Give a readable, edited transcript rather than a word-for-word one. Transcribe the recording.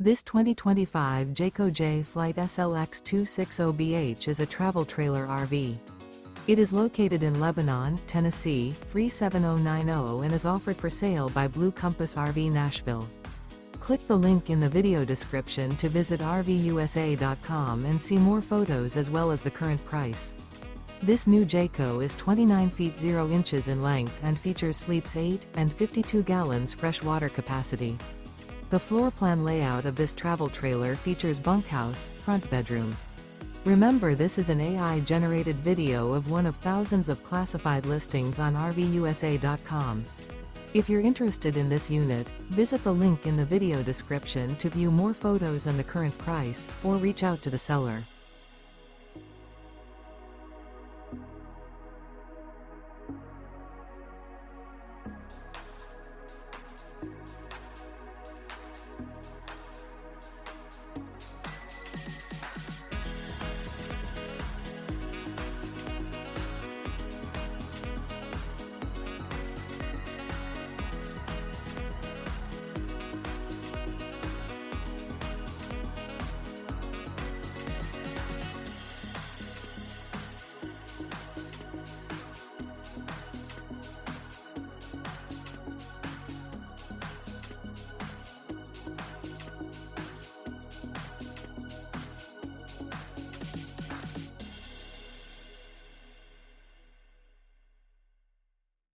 This 2025 Jayco Jay Flight SLX 260BH is a travel trailer RV. It is located in Lebanon, Tennessee, 37090 and is offered for sale by Blue Compass RV Nashville. Click the link in the video description to visit RVUSA.com and see more photos as well as the current price. This new Jayco is 29 feet 0 inches in length and features sleeps 8 and 52 gallons fresh water capacity. The floor plan layout of this travel trailer features bunkhouse, front bedroom. Remember, this is an AI-generated video of one of thousands of classified listings on RVUSA.com. If you're interested in this unit, visit the link in the video description to view more photos and the current price, or reach out to the seller.